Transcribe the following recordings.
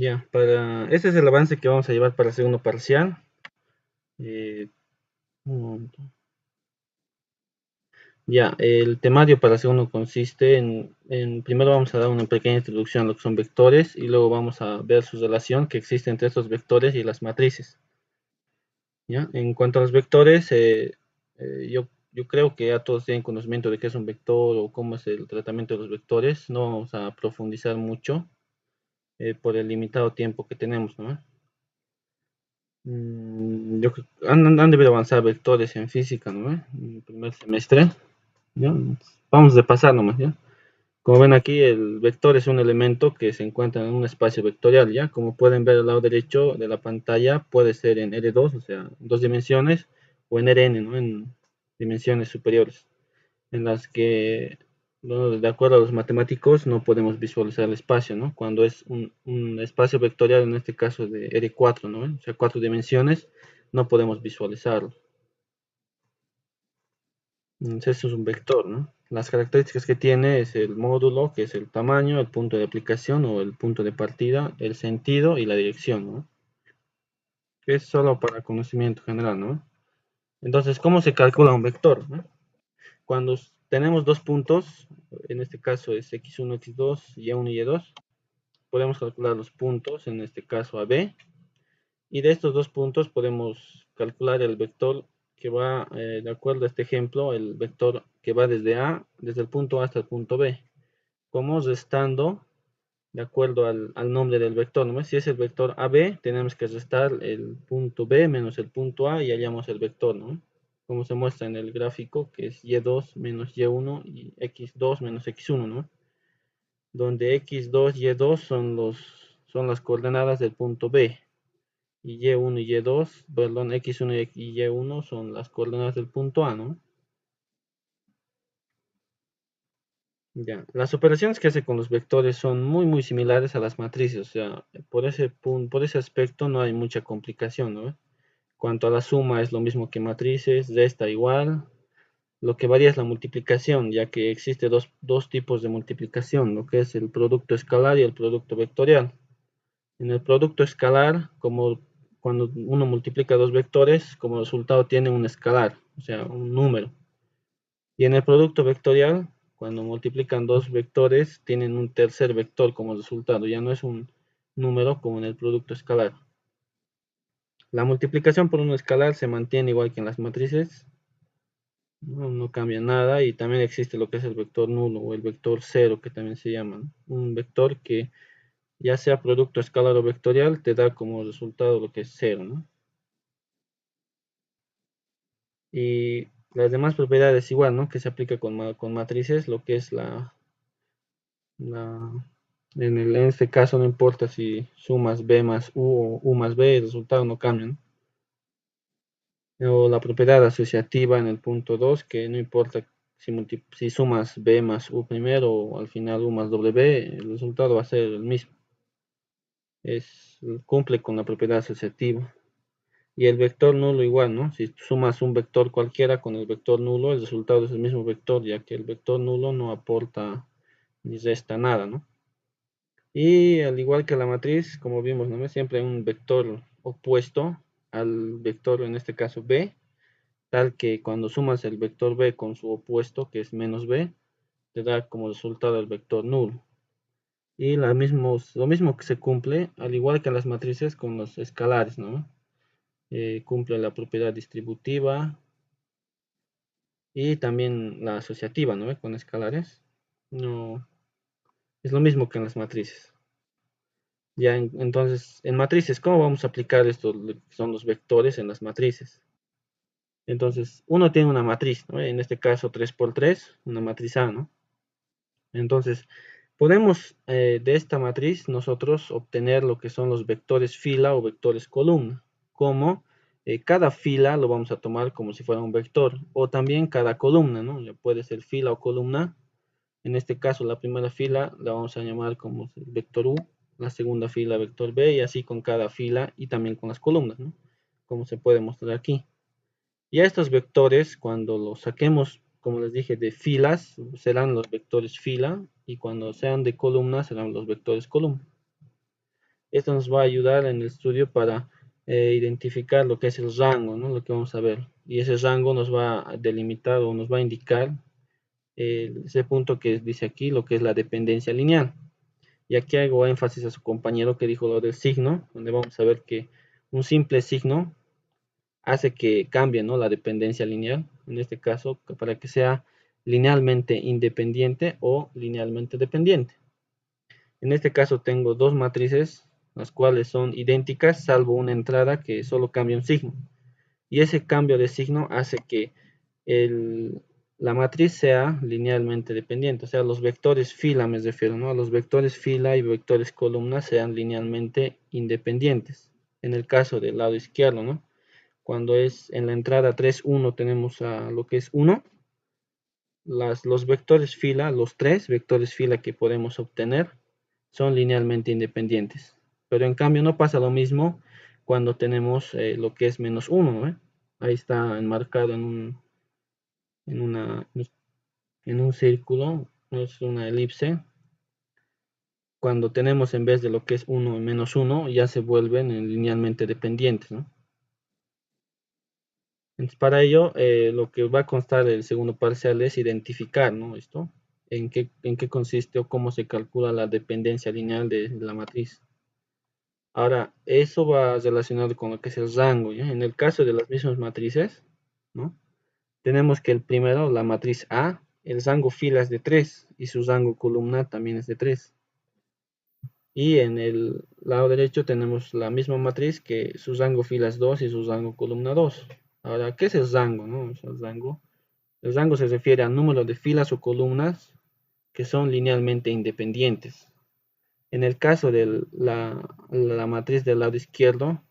Ya, este es el avance que vamos a llevar para el segundo parcial. Eh, un momento. Ya, el temario para el segundo consiste primero vamos a dar una pequeña introducción a lo que son vectores y luego vamos a ver su relación que existe entre estos vectores y las matrices. ¿Ya? En cuanto a los vectores, yo creo que ya todos tienen conocimiento de qué es un vector o cómo es el tratamiento de los vectores. No vamos a profundizar mucho por el limitado tiempo que tenemos, ¿no? Yo creo que han debido avanzar vectores en física, ¿no? En el primer semestre, ¿ya? Vamos de pasar nomás, ¿ya? Como ven aquí, el vector es un elemento que se encuentra en un espacio vectorial, ¿ya? Como pueden ver al lado derecho de la pantalla, puede ser en R2, o sea, en dos dimensiones, o en Rn, ¿no? En dimensiones superiores, en las que, bueno, de acuerdo a los matemáticos, no podemos visualizar el espacio, ¿no? Cuando es un espacio vectorial, en este caso de R4, ¿no? O sea, cuatro dimensiones, no podemos visualizarlo. Entonces, eso es un vector, ¿no? Las características que tiene es el módulo, que es el tamaño, el punto de aplicación o el punto de partida, el sentido y la dirección, ¿no? Que es solo para conocimiento general, ¿no? Entonces, ¿cómo se calcula un vector, ¿no? Cuando tenemos dos puntos, en este caso es x1, x2, y1 y y2, podemos calcular los puntos, en este caso a b, y de estos dos puntos podemos calcular el vector que va, de acuerdo a este ejemplo, el vector que va desde A, desde el punto A hasta el punto B, como restando de acuerdo al nombre del vector, ¿no? Si es el vector AB, tenemos que restar el punto B menos el punto A y hallamos el vector, ¿no? Como se muestra en el gráfico, que es y2 menos y1 y x2 menos x1, ¿no? Donde x2 y y2 son las coordenadas del punto B y y1 y y2, perdón, x1 y y1 son las coordenadas del punto A, ¿no? Ya, las operaciones que hace con los vectores son muy similares a las matrices, o sea, por ese aspecto no hay mucha complicación, ¿no? Cuanto a la suma es lo mismo que matrices, resta igual, lo que varía es la multiplicación, ya que existe dos tipos de multiplicación, lo que es el producto escalar y el producto vectorial. En el producto escalar, como cuando uno multiplica dos vectores, como resultado tiene un escalar, o sea, un número. Y en el producto vectorial, cuando multiplican dos vectores, tienen un tercer vector como resultado. Ya no es un número como en el producto escalar. La multiplicación por un escalar se mantiene igual que en las matrices. No cambia nada. Y también existe lo que es el vector nulo o el vector cero, que también se llama, ¿no? Un vector que ya sea producto escalar o vectorial, te da como resultado lo que es cero, ¿no? Y las demás propiedades igual, ¿no? Que se aplica con matrices, lo que es la en este caso no importa si sumas b más u o u más b, el resultado no cambia, ¿no? O la propiedad asociativa en el punto 2 que no importa si sumas b más u primero o al final u más w, el resultado va a ser el mismo. Cumple con la propiedad asociativa. Y el vector nulo igual, ¿no? Si sumas un vector cualquiera con el vector nulo, el resultado es el mismo vector, ya que el vector nulo no aporta ni resta nada, ¿no? Y al igual que la matriz, como vimos, ¿no? Siempre hay un vector opuesto al vector, en este caso b, tal que cuando sumas el vector b con su opuesto, que es menos b, te da como resultado el vector nulo. Y lo mismo que se cumple, al igual que las matrices, con los escalares, ¿no? Cumple la propiedad distributiva y también la asociativa, ¿no? Con escalares. No, es lo mismo que en las matrices. Ya, entonces, en matrices, ¿cómo vamos a aplicar estos que son los vectores en las matrices? Entonces, uno tiene una matriz, ¿no? En este caso 3 por 3, una matriz A, ¿no? Entonces, podemos de esta matriz nosotros obtener lo que son los vectores fila o vectores columna, como cada fila lo vamos a tomar como si fuera un vector, o también cada columna, ¿no? Ya puede ser fila o columna. En este caso, la primera fila la vamos a llamar como vector U, la segunda fila vector B, y así con cada fila y también con las columnas, ¿no? Como se puede mostrar aquí. Y a estos vectores, cuando los saquemos, como les dije, de filas, serán los vectores fila, y cuando sean de columnas, serán los vectores columna. Esto nos va a ayudar en el estudio para identificar lo que es el rango, ¿no? Lo que vamos a ver. Y ese rango nos va a delimitar o nos va a indicar ese punto que dice aquí, lo que es la dependencia lineal. Y aquí hago énfasis a su compañero que dijo lo del signo, donde vamos a ver que un simple signo hace que cambie, ¿no?, la dependencia lineal, en este caso, para que sea linealmente independiente o linealmente dependiente. En este caso tengo dos matrices, las cuales son idénticas, salvo una entrada que solo cambia un signo. Y ese cambio de signo hace que el, la matriz sea linealmente dependiente, o sea, los vectores fila me refiero, ¿no? Los vectores fila y vectores columna sean linealmente independientes. En el caso del lado izquierdo, ¿no? Cuando es en la entrada 3 1 tenemos a lo que es 1, los vectores fila, los tres vectores fila que podemos obtener son linealmente independientes. Pero en cambio no pasa lo mismo cuando tenemos lo que es menos 1, ¿no? Ahí está enmarcado en, una, en un círculo, no es una elipse. Cuando tenemos en vez de lo que es 1 y menos 1, ya se vuelven linealmente dependientes, ¿no? Entonces, para ello, lo que va a constar el segundo parcial es identificar, ¿no? Esto, en qué consiste o cómo se calcula la dependencia lineal de la matriz. Ahora, eso va relacionado con lo que es el rango, ¿ya? En el caso de las mismas matrices, ¿no? Tenemos que el primero, la matriz A, el rango fila es de 3 y su rango columna también es de 3. Y en el lado derecho tenemos la misma matriz que su rango fila es 2 y su rango columna 2. Ahora, ¿qué es el rango, no? O sea, el rango se refiere al número de filas o columnas que son linealmente independientes. En el caso de la matriz del lado izquierdo,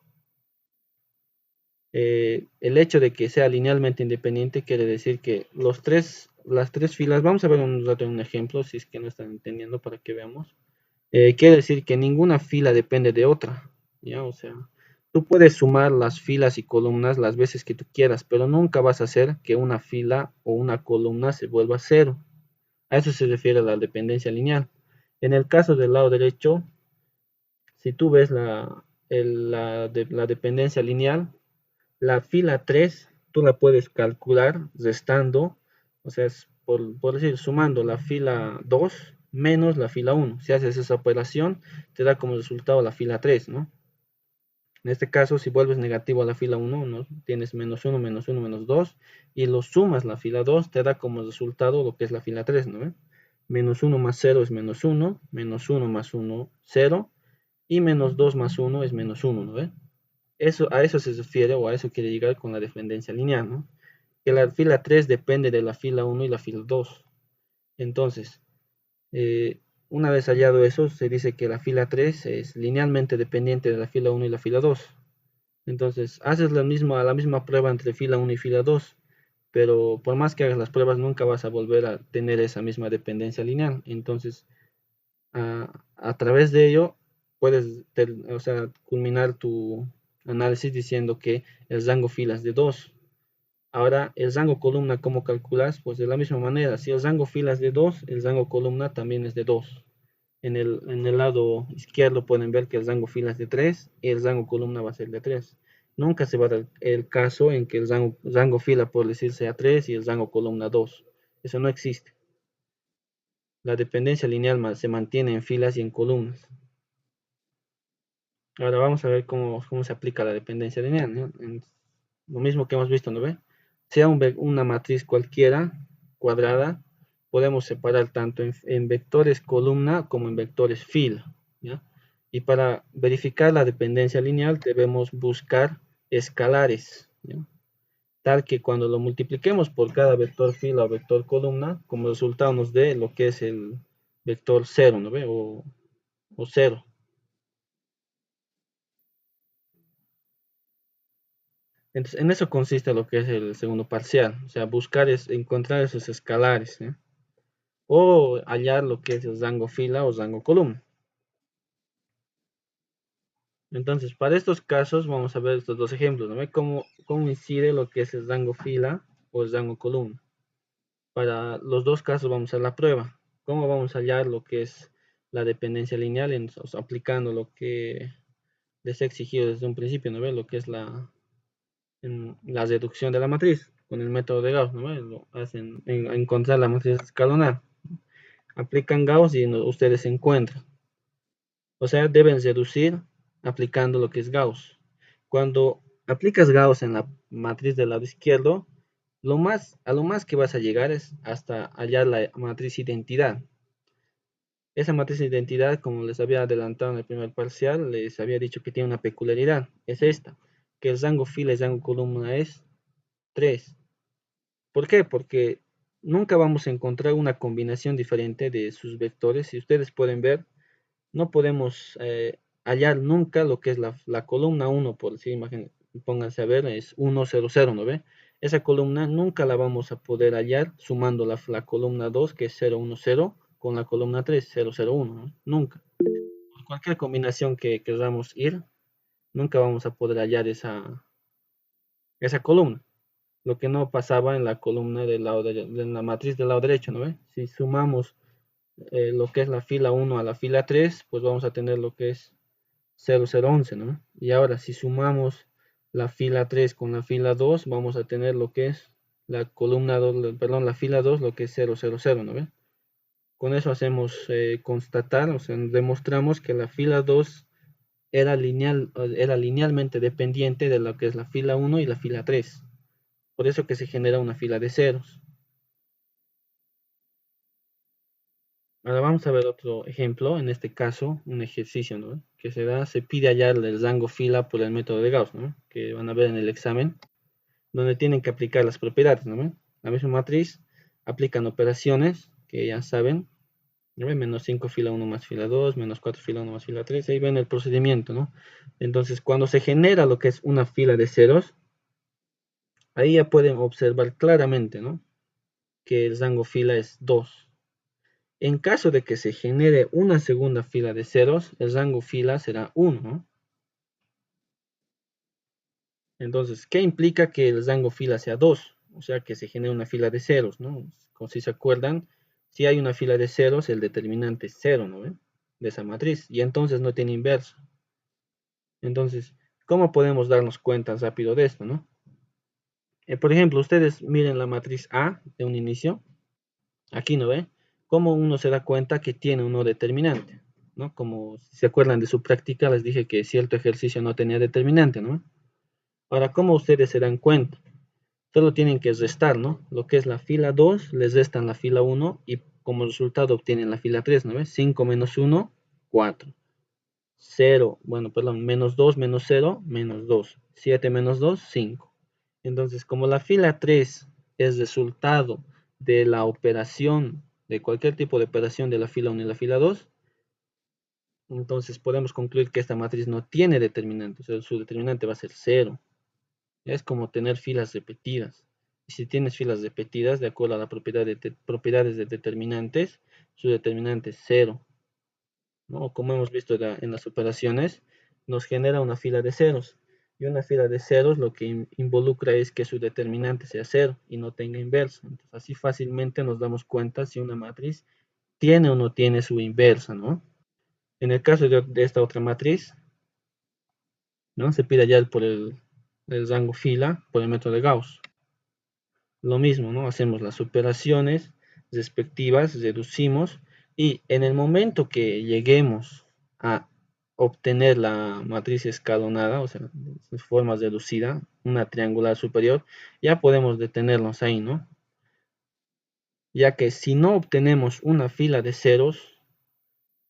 el hecho de que sea linealmente independiente quiere decir que las tres filas, vamos a ver un rato un ejemplo, si es que no están entendiendo para que veamos. Quiere decir que ninguna fila depende de otra, ¿ya? O sea, tú puedes sumar las filas y columnas las veces que tú quieras, pero nunca vas a hacer que una fila o una columna se vuelva cero. A eso se refiere la dependencia lineal. En el caso del lado derecho, si tú ves la dependencia lineal, la fila 3 tú la puedes calcular restando, o sea, es por decir, sumando la fila 2 menos la fila 1. Si haces esa operación, te da como resultado la fila 3, ¿no? En este caso, si vuelves negativo a la fila 1, ¿no?, tienes menos 1, menos 1, menos 2, y lo sumas la fila 2, te da como resultado lo que es la fila 3, ¿no? Menos 1 más 0 es menos 1 más 1, 0, y menos 2 más 1 es menos 1, ¿no? Eso, a eso se refiere o a eso quiere llegar con la dependencia lineal, ¿no? Que la fila 3 depende de la fila 1 y la fila 2. Entonces, eh, una vez hallado eso, se dice que la fila 3 es linealmente dependiente de la fila 1 y la fila 2. Entonces, haces la misma prueba entre fila 1 y fila 2, pero por más que hagas las pruebas, nunca vas a volver a tener esa misma dependencia lineal. Entonces, a través de ello, puedes, o sea, culminar tu análisis diciendo que el rango fila es de 2. Ahora, el rango columna, ¿cómo calculas? Pues de la misma manera, si el rango fila es de 2, el rango columna también es de 2. En el lado izquierdo pueden ver que el rango fila es de 3 y el rango columna va a ser de 3. Nunca se va a dar el caso en que el rango fila, por decir, sea 3 y el rango columna 2. Eso no existe. La dependencia lineal se mantiene en filas y en columnas. Ahora vamos a ver cómo se aplica la dependencia lineal, ¿no? Lo mismo que hemos visto, ¿no ve? Sea una matriz cualquiera, cuadrada, podemos separar tanto en vectores columna como en vectores fila, ¿ya? Y para verificar la dependencia lineal debemos buscar escalares, ¿ya? Tal que cuando lo multipliquemos por cada vector fila o vector columna, como resultado nos dé lo que es el vector 0, ¿no ve? O 0. Entonces, en eso consiste lo que es el segundo parcial, o sea, encontrar esos escalares, ¿eh? O hallar lo que es el rango fila o rango columna. Entonces, para estos casos vamos a ver estos dos ejemplos, ¿no? ¿Cómo incide lo que es el rango fila o el rango columna? Para los dos casos vamos a hacer la prueba. ¿Cómo vamos a hallar lo que es la dependencia lineal, o sea, aplicando lo que les he exigido desde un principio, ¿no ve? Lo que es la reducción de la matriz con el método de Gauss, ¿no ve? Lo hacen encontrar la matriz escalonada. Aplican Gauss y ustedes encuentran. O sea, deben reducir aplicando lo que es Gauss. Cuando aplicas Gauss en la matriz del lado izquierdo, a lo más que vas a llegar es hasta hallar la matriz identidad. Esa matriz de identidad, como les había adelantado en el primer parcial, les había dicho que tiene una peculiaridad. Es esta, que el rango fila y rango columna es 3. ¿Por qué? Porque nunca vamos a encontrar una combinación diferente de sus vectores. Si ustedes pueden ver, no podemos hallar nunca lo que es la columna 1, por decir, pónganse a ver, es 1, 0, 0, ¿no ve? Esa columna nunca la vamos a poder hallar sumando la columna 2, que es 0, 1, 0, con la columna 3, 0, 0, 1, ¿no? Nunca. Por cualquier combinación que queramos ir, nunca vamos a poder hallar esa columna. Lo que no pasaba en la columna de la matriz del lado derecho, ¿no ve? Si sumamos lo que es la fila 1 a la fila 3, pues vamos a tener lo que es 0011, ¿no? Y ahora si sumamos la fila 3 con la fila 2, vamos a tener lo que es la columna 2, perdón, la fila 2, lo que es 000, ¿no ve? Con eso hacemos constatar, o sea, demostramos que la fila 2 era linealmente dependiente de lo que es la fila 1 y la fila 3. Por eso que se genera una fila de ceros. Ahora vamos a ver otro ejemplo, en este caso, un ejercicio, ¿no? Que se pide hallar el rango fila por el método de Gauss, ¿no? Que van a ver en el examen, donde tienen que aplicar las propiedades, ¿no? La misma matriz, aplican operaciones que ya saben, ¿no? Menos 5 fila 1 más fila 2, menos 4 fila 1 más fila 3, ahí ven el procedimiento, ¿no? Entonces, cuando se genera lo que es una fila de ceros, ahí ya pueden observar claramente, ¿no? Que el rango fila es 2. En caso de que se genere una segunda fila de ceros, el rango fila será 1, ¿no? Entonces, ¿qué implica que el rango fila sea 2? O sea, que se genere una fila de ceros, ¿no? Como si se acuerdan, si hay una fila de ceros, el determinante es 0, ¿no? De esa matriz, y entonces no tiene inverso. Entonces, ¿cómo podemos darnos cuenta rápido de esto, no? Por ejemplo, ustedes miren la matriz A de un inicio, aquí, ¿no ve? ¿Cómo uno se da cuenta que tiene un no determinante? ¿No? Como si se acuerdan de su práctica, les dije que cierto ejercicio no tenía determinante, ¿no? Ahora, ¿cómo ustedes se dan cuenta? Solo tienen que restar, ¿no? Lo que es la fila 2, les restan la fila 1 y como resultado obtienen la fila 3, ¿no ves? 5 menos 1, 4. 0, bueno, perdón, menos 2 menos 0, menos 2. 7 menos 2, 5. Entonces, como la fila 3 es resultado de la operación, de cualquier tipo de operación de la fila 1 y la fila 2, entonces podemos concluir que esta matriz no tiene determinante, o sea, su determinante va a ser 0. Es como tener filas repetidas. Y si tienes filas repetidas, de acuerdo a la propiedades de determinantes, su determinante es 0, ¿no? Como hemos visto en las operaciones, nos genera una fila de ceros. Y una fila de ceros lo que involucra es que su determinante sea 0 y no tenga inverso. Entonces, así fácilmente nos damos cuenta si una matriz tiene o no tiene su inversa, ¿no? En el caso de esta otra matriz, ¿no? Se pide hallar por el rango fila por el método de Gauss. Lo mismo, ¿no? Hacemos las operaciones respectivas, reducimos y en el momento que lleguemos a obtener la matriz escalonada, o sea, en forma reducida, una triangular superior, ya podemos detenernos ahí, ¿no? Ya que si no obtenemos una fila de ceros,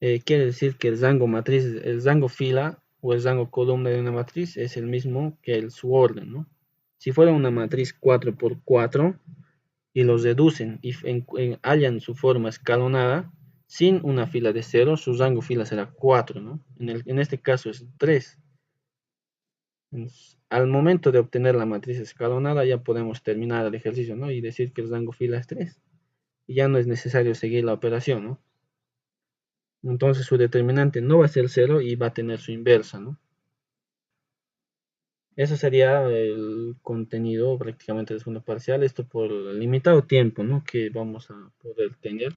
quiere decir que el rango fila o el rango columna de una matriz es el mismo que su orden, ¿no? Si fuera una matriz 4 por 4 y los reducen y hallan su forma escalonada sin una fila de ceros, su rango fila será 4, ¿no? En este caso es 3. Entonces, al momento de obtener la matriz escalonada ya podemos terminar el ejercicio, ¿no? Y decir que el rango fila es 3. Y ya no es necesario seguir la operación, ¿no? Entonces su determinante no va a ser 0 y va a tener su inversa, ¿no? Eso sería el contenido prácticamente del segundo parcial, esto por el limitado tiempo, ¿no? Que vamos a poder tener.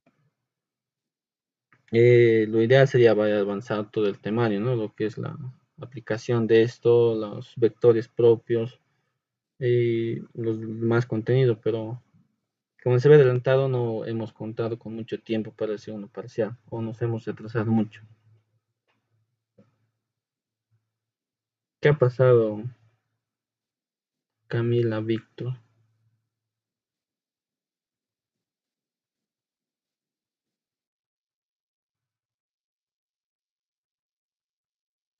Lo ideal sería vaya a avanzar todo el temario, ¿no? Lo que es la aplicación de esto, los vectores propios y los demás contenidos, pero como se ve adelantado, no hemos contado con mucho tiempo para hacer uno parcial o nos hemos retrasado mucho. ¿Qué ha pasado, Camila, Víctor?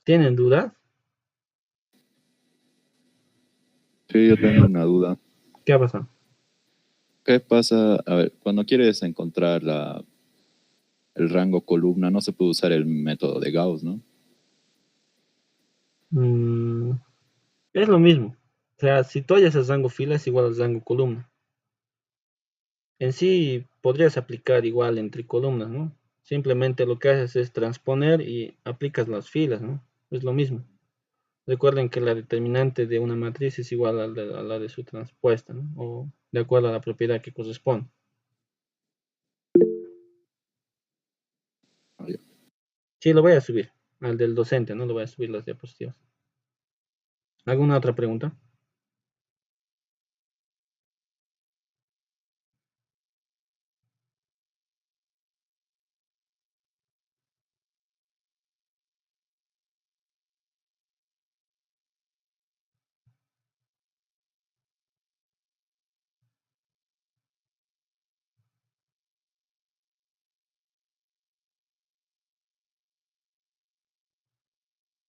¿Tienen dudas? Sí, yo tengo una duda. ¿Qué ha pasado? ¿Qué pasa? A ver, cuando quieres encontrar el rango columna, no se puede usar el método de Gauss, ¿no? Mm, es lo mismo. O sea, si tú hayas el rango fila es igual al rango columna. En sí podrías aplicar igual entre columnas, ¿no? Simplemente lo que haces es transponer y aplicas las filas, ¿no? Es lo mismo. Recuerden que la determinante de una matriz es igual a la de su transpuesta, ¿no? O de acuerdo a la propiedad que corresponde. Ah, ya. Sí, lo voy a subir al del docente, ¿no? Lo voy a subir las diapositivas. ¿Alguna otra pregunta?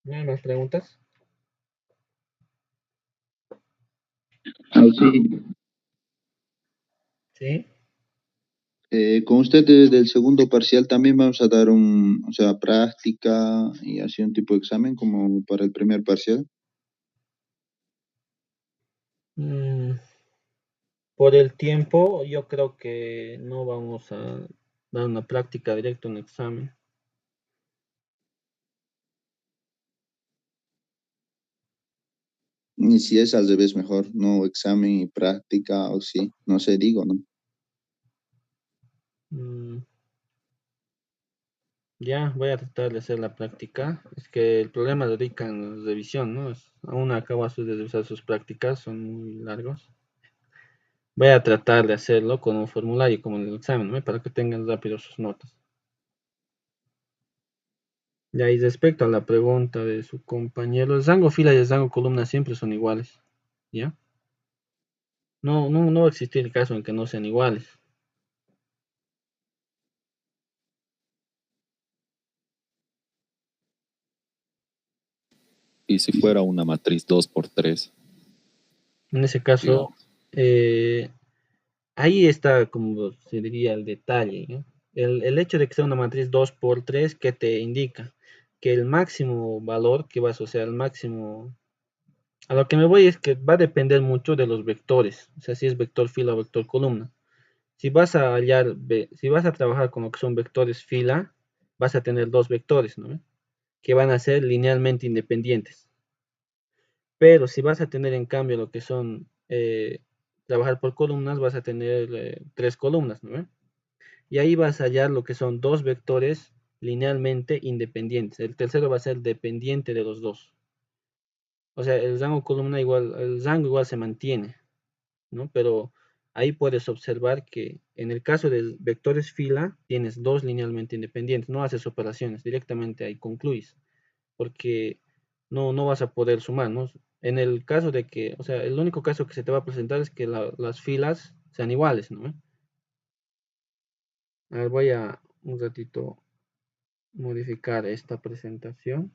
¿No hay más preguntas? Ah, sí, Sí. con usted del segundo parcial también vamos a dar o sea, práctica y así un tipo de examen como para el primer parcial. Mm, por el tiempo, yo creo que no vamos a dar una práctica directa, un examen. Y si es al revés, mejor, no examen y práctica, o sí, no sé, digo, ¿no? Mm, ya, voy a tratar de hacer la práctica. Es que el problema radica en la revisión, ¿no? Aún acabo de revisar sus prácticas, son muy largos. Voy a tratar de hacerlo con un formulario como en el examen, ¿no? Para que tengan rápido sus notas. Ya, y respecto a la pregunta de su compañero, el rango fila y el rango columna siempre son iguales, ¿ya? No va a existir el caso en que no sean iguales. Y si fuera una matriz 2 por 3, En ese caso, digamos. eh, ahí está, como se diría, el detalle, ¿no? El hecho de que sea una matriz 2 por 3, ¿qué te indica? Que el máximo valor que va a asociar al máximo, a lo que me voy es que va a depender mucho de los vectores, o sea, si es vector fila o vector columna. Si vas a hallar, si vas a trabajar con lo que son vectores fila, vas a tener dos vectores, ¿no? Que van a ser linealmente independientes. Pero si vas a tener en cambio lo que son trabajar por columnas, vas a tener tres columnas, ¿no? Y ahí vas a hallar lo que son dos vectores linealmente independientes. El tercero va a ser dependiente de los dos. O sea, el rango columna igual, el rango igual se mantiene, ¿no? Pero ahí puedes observar que en el caso de vectores fila, tienes dos linealmente independientes, no haces operaciones, directamente ahí concluyes, porque no vas a poder sumar, ¿no? En el caso de que, o sea, el único caso que se te va a presentar es que las filas sean iguales, ¿no? A ver, voy a un ratito modificar esta presentación.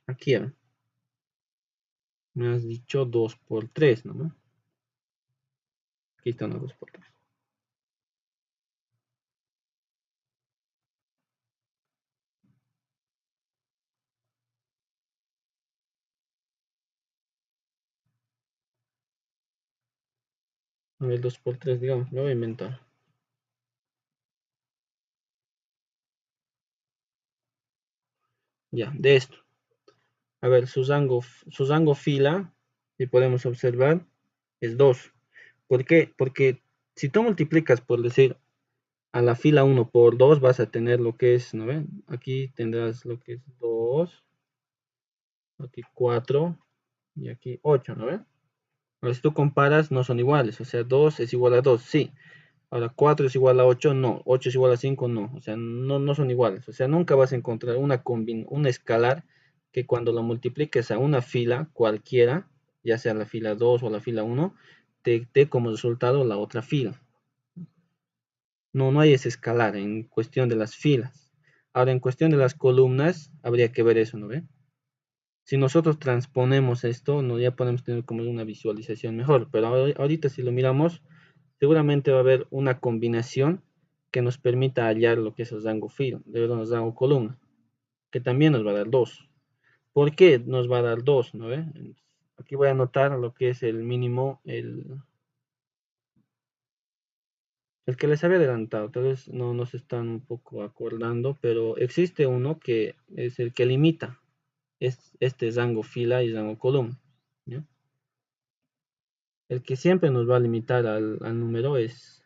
Aquí, me has dicho 2 por 3, ¿no? Aquí están los 2 por 3. A ver, 2 por 3, digamos, lo voy a inventar. Ya, de esto. A ver, su rango fila, si podemos observar, es 2. ¿Por qué? Porque Si tú multiplicas, por decir, a la fila 1 por 2, vas a tener lo que es, ¿no ven? Aquí tendrás lo que es 2, aquí 4 y aquí 8, ¿no ven? Ahora, si tú comparas, no son iguales, o sea, 2 es igual a 2, sí. Ahora, 4 es igual a 8, no. 8 es igual a 5, no. O sea, no son iguales. O sea, nunca vas a encontrar un escalar que cuando lo multipliques a una fila cualquiera, ya sea la fila 2 o la fila 1, te dé como resultado la otra fila. No hay ese escalar en cuestión de las filas. Ahora, en cuestión de las columnas, habría que ver eso, ¿no ve? Si nosotros transponemos esto, no, ya podemos tener como una visualización mejor. Pero ahorita si lo miramos, seguramente va a haber una combinación que nos permita hallar lo que es el rango fila, el rango columna, que también nos va a dar 2. ¿Por qué nos va a dar 2? ¿No ve? Aquí voy a anotar lo que es el mínimo, el que les había adelantado. Tal vez no nos están un poco acordando, pero existe uno que es el que limita este rango fila y rango columna, ¿ya? El que siempre nos va a limitar al número es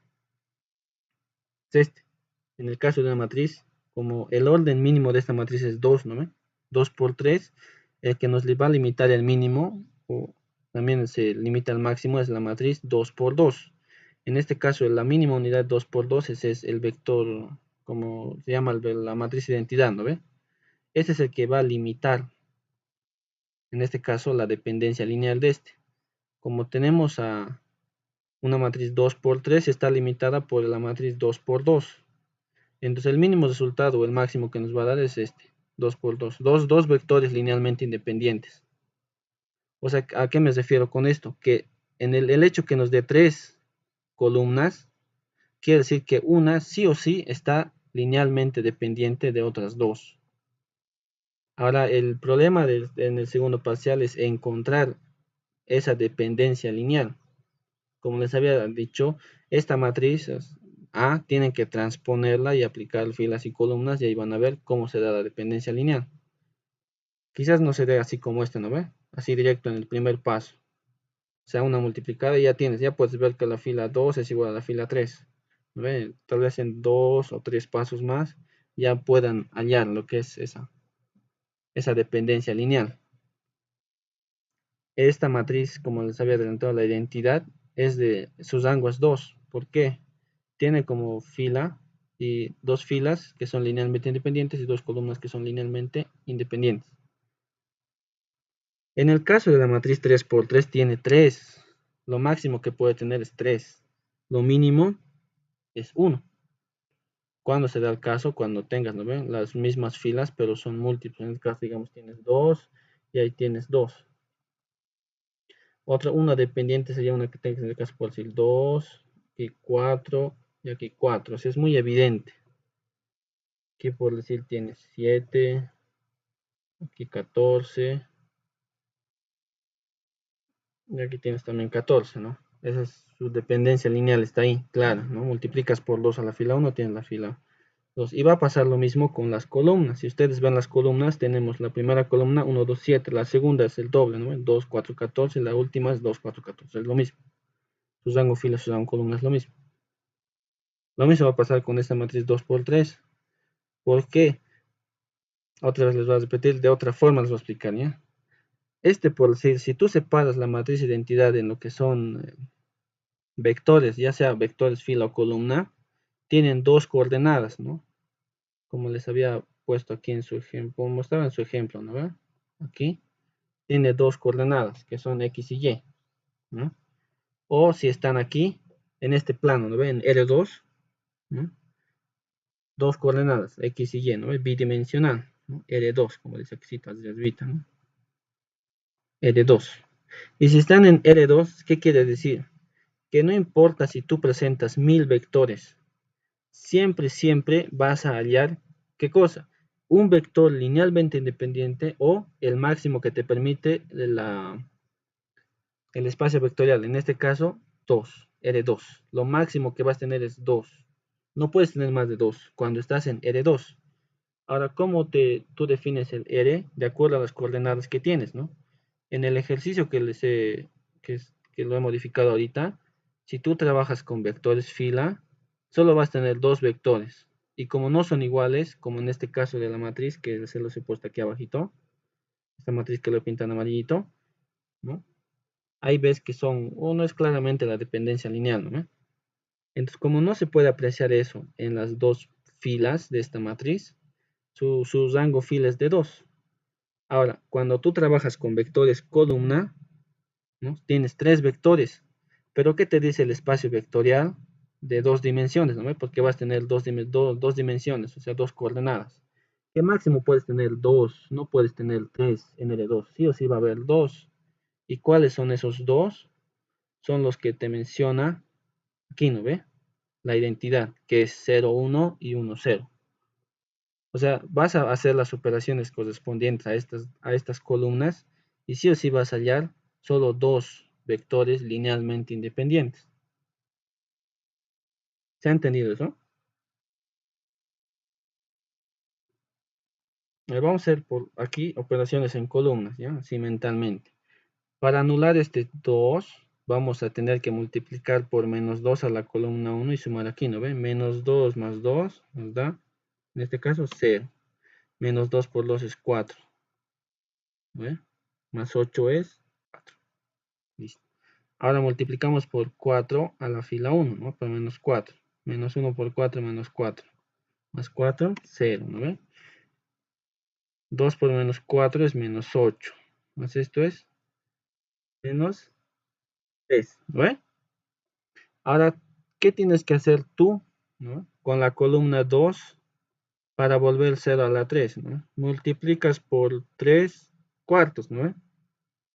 este. En el caso de una matriz, como el orden mínimo de esta matriz es 2, ¿no? 2 por 3, el que nos va a limitar el mínimo, o también se limita al máximo, es la matriz 2 por 2. En este caso, la mínima unidad 2 por 2 ese es el vector, como se llama la matriz identidad, ¿no ve? Ese es el que va a limitar, en este caso, la dependencia lineal de este. Como tenemos a una matriz 2 por 3, está limitada por la matriz 2 por 2. Entonces el mínimo resultado o el máximo que nos va a dar es este, 2 por 2, dos vectores linealmente independientes. O sea, ¿a qué me refiero con esto? Que en el hecho que nos dé 3 columnas, quiere decir que una sí o sí está linealmente dependiente de otras dos. Ahora, el problema en el segundo parcial es encontrar esa dependencia lineal. Como les había dicho, esta matriz A tienen que transponerla y aplicar filas y columnas y ahí van a ver cómo se da la dependencia lineal. Quizás no se dé así como este, ¿no ve? Así directo en el primer paso. O sea, una multiplicada y ya puedes ver que la fila 2 es igual a la fila 3. ¿No ve? Tal vez en 2 o 3 pasos más ya puedan hallar lo que es esa dependencia lineal. Esta matriz, como les había adelantado, la identidad es de su rango es 2. ¿Por qué? Tiene como fila y dos filas que son linealmente independientes y dos columnas que son linealmente independientes. En el caso de la matriz 3 por 3 tiene 3. Lo máximo que puede tener es 3. Lo mínimo es 1. ¿Cuándo se da el caso? Cuando tengas, ¿no ven? Las mismas filas, pero son múltiples. En el caso, digamos, tienes 2 y ahí tienes 2. Una dependiente sería una que tengas en el caso, por decir 2 y 4 y aquí 4. O sea, es muy evidente. Aquí por decir tienes 7, aquí 14 y aquí tienes también 14, ¿no? Esa es su dependencia lineal, está ahí, claro, ¿no? Multiplicas por 2 a la fila 1, tienes la fila 2. Y va a pasar lo mismo con las columnas. Si ustedes ven las columnas, tenemos la primera columna 1, 2, 7, la segunda es el doble, ¿no? 2, 4, 14, la última es 2, 4, 14, es lo mismo. Su rango fila, su rango columna es lo mismo. Lo mismo va a pasar con esta matriz 2 por 3. ¿Por qué? Otra vez les voy a repetir, de otra forma les voy a explicar, ¿ya? Por decir, si tú separas la matriz de identidad en lo que son vectores, ya sea vectores fila o columna, tienen dos coordenadas, ¿no? Como les había puesto aquí en su ejemplo, como mostraba en su ejemplo, ¿no? Aquí tiene dos coordenadas, que son X y Y, ¿no? O si están aquí, en este plano, ¿no ven? R2, ¿no? Dos coordenadas, X y Y, ¿no? Es bidimensional, ¿no? R2, como dice aquí, ¿no? R2. Y si están en R2, ¿qué quiere decir? Que no importa si tú presentas 1000 vectores, siempre vas a hallar, ¿qué cosa? Un vector linealmente independiente o el máximo que te permite el espacio vectorial, en este caso 2, R2. Lo máximo que vas a tener es 2. No puedes tener más de 2 cuando estás en R2. Ahora, ¿cómo tú defines el R? De acuerdo a las coordenadas que tienes, ¿no? En el ejercicio que lo he modificado ahorita, si tú trabajas con vectores fila, solo vas a tener dos vectores. Y como no son iguales, como en este caso de la matriz, que se los he puesto aquí abajito, esta matriz que lo pintan amarillito, ¿no? Ahí ves que son, uno es claramente la dependencia lineal, ¿no? Entonces, como no se puede apreciar eso en las dos filas de esta matriz, su rango fila es de 2. Ahora, cuando tú trabajas con vectores columna, ¿no? Tienes tres vectores. Pero ¿qué te dice el espacio vectorial de dos dimensiones? ¿No? Porque vas a tener dos dimensiones, o sea, dos coordenadas. ¿Qué máximo puedes tener? Dos, no puedes tener tres en L2. Sí o sí va a haber dos. ¿Y cuáles son esos dos? Son los que te menciona aquí, ¿no ve? La identidad, que es 0, 1 y 1, 0. O sea, vas a hacer las operaciones correspondientes a estas columnas y sí o sí vas a hallar solo dos vectores linealmente independientes. ¿Se ha entendido eso? Vamos a hacer por aquí operaciones en columnas, ¿ya? Así mentalmente. Para anular este 2, vamos a tener que multiplicar por menos 2 a la columna 1 y sumar aquí, ¿no ven? Menos 2 más 2 nos da, en este caso, 0. Menos 2 por 2 es 4. ¿Ve? Más 8 es 4. Listo. Ahora multiplicamos por 4 a la fila 1, ¿no? Por menos 4. Menos 1 por 4 menos 4. Más 4, 0, ¿no ven? 2 por menos 4 es menos 8. Más esto es menos 3, ¿no ven? Ahora, ¿qué tienes que hacer tú, ¿no? Con la columna 2 para volver 0 a la 3, ¿no? Multiplicas por 3 cuartos, ¿no?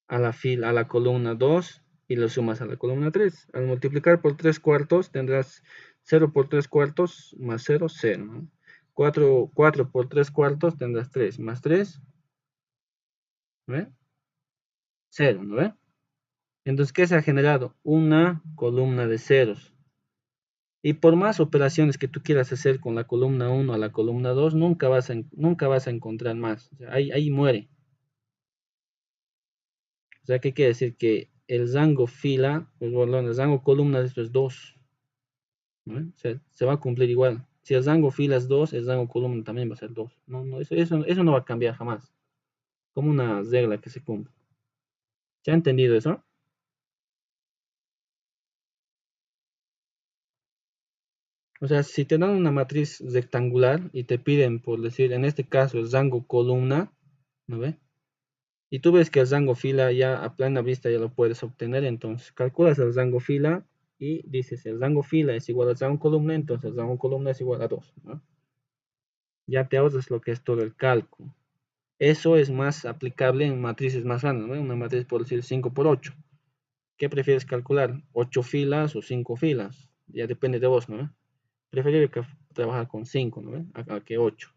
A la columna 2 y lo sumas a la columna 3. Al multiplicar por 3 cuartos tendrás 0 por 3 cuartos más 0, 0, ¿no? 4 por 3 cuartos tendrás 3 más 3, ¿ve? 0, ¿no ve? Entonces, ¿qué se ha generado? Una columna de ceros. Y por más operaciones que tú quieras hacer con la columna 1 a la columna 2, nunca vas a encontrar más. O sea, ahí muere. O sea, ¿qué quiere decir? Que el rango fila, pues, bueno, el rango columna de esto es 2. ¿No? O sea, se va a cumplir igual. Si el rango fila es 2, el rango columna también va a ser 2. No, no, eso no va a cambiar jamás. Como una regla que se cumple. ¿Se ha entendido eso? O sea, si te dan una matriz rectangular y te piden, por decir, en este caso, el rango columna, ¿no ve? Y tú ves que el rango fila ya a plena vista ya lo puedes obtener, entonces calculas el rango fila y dices, el rango fila es igual al rango columna, entonces el rango columna es igual a 2, ¿no? Ya te ahorras lo que es todo el cálculo. Eso es más aplicable en matrices más grandes, ¿no? Una matriz por decir 5 por 8. ¿Qué prefieres calcular? ¿8 filas o 5 filas? Ya depende de vos, ¿no? Preferible trabajar con 5, ¿no? A que 8.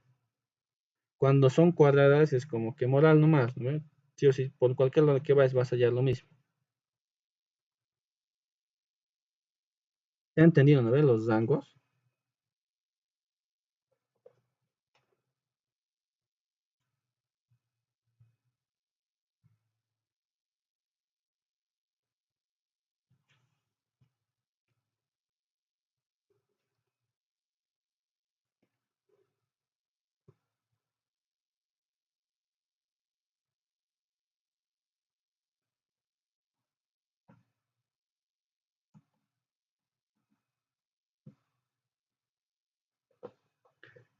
Cuando son cuadradas es como que moral nomás, ¿no? Sí o sí, por cualquier lado que vayas vas a hallar lo mismo. ¿Te han entendido, no? Los rangos.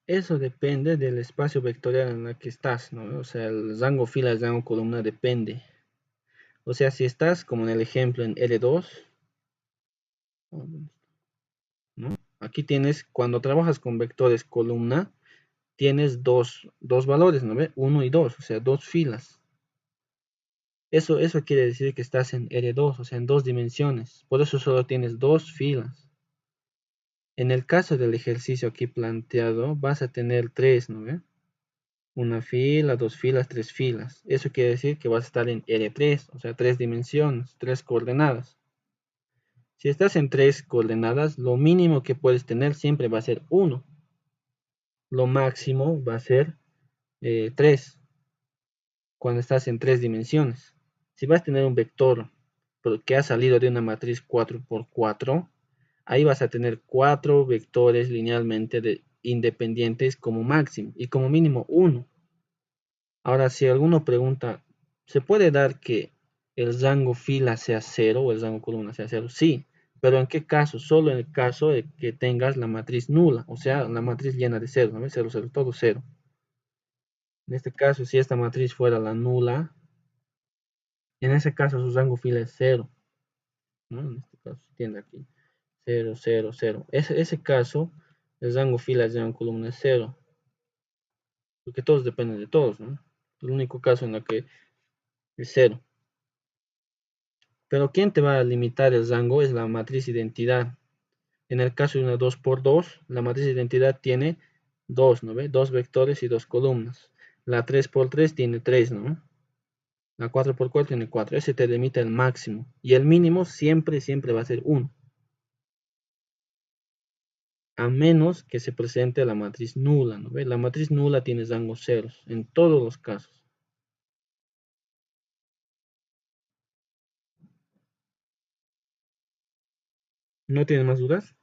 Eso depende del espacio vectorial en el que estás, ¿no? O sea, el rango fila, el rango columna depende. O sea, si estás, como en el ejemplo, en L2, ¿no? Aquí tienes, cuando trabajas con vectores columna, tienes dos valores, ¿no ve? 1 y 2, o sea, dos filas. Eso quiere decir que estás en L2, o sea, en dos dimensiones. Por eso solo tienes dos filas. En el caso del ejercicio aquí planteado, vas a tener tres, ¿no ve? Una fila, dos filas, tres filas. Eso quiere decir que vas a estar en L3, o sea, tres dimensiones, tres coordenadas. Si estás en tres coordenadas, lo mínimo que puedes tener siempre va a ser 1. Lo máximo va a ser 3, cuando estás en tres dimensiones. Si vas a tener un vector, que ha salido de una matriz 4×4, ahí vas a tener 4 vectores linealmente independientes como máximo y como mínimo 1. Ahora, si alguno pregunta, ¿se puede dar que el rango fila sea 0 o el rango columna sea 0? Sí, pero ¿en qué caso? Solo en el caso de que tengas la matriz nula, o sea, la matriz llena de 0, ¿no? 0, 0, todo 0. En este caso, si esta matriz fuera la nula, en ese caso su rango fila es 0, ¿no? En este caso, tiene aquí 0, 0, 0. Ese caso, el rango fila, el rango columna es 0, porque todos dependen de todos, ¿no? El único caso en el que es 0. Pero ¿quién te va a limitar el rango? Es la matriz identidad. En el caso de una 2×2, la matriz identidad tiene 2, ¿no ve? 2 vectores y 2 columnas. La 3×3 tiene 3, ¿no? La 4×4 tiene 4. Ese te limita el máximo. Y el mínimo siempre, siempre va a ser 1. A menos que se presente la matriz nula, ¿no ve? La matriz nula tiene rango ceros en todos los casos. ¿No tiene más dudas?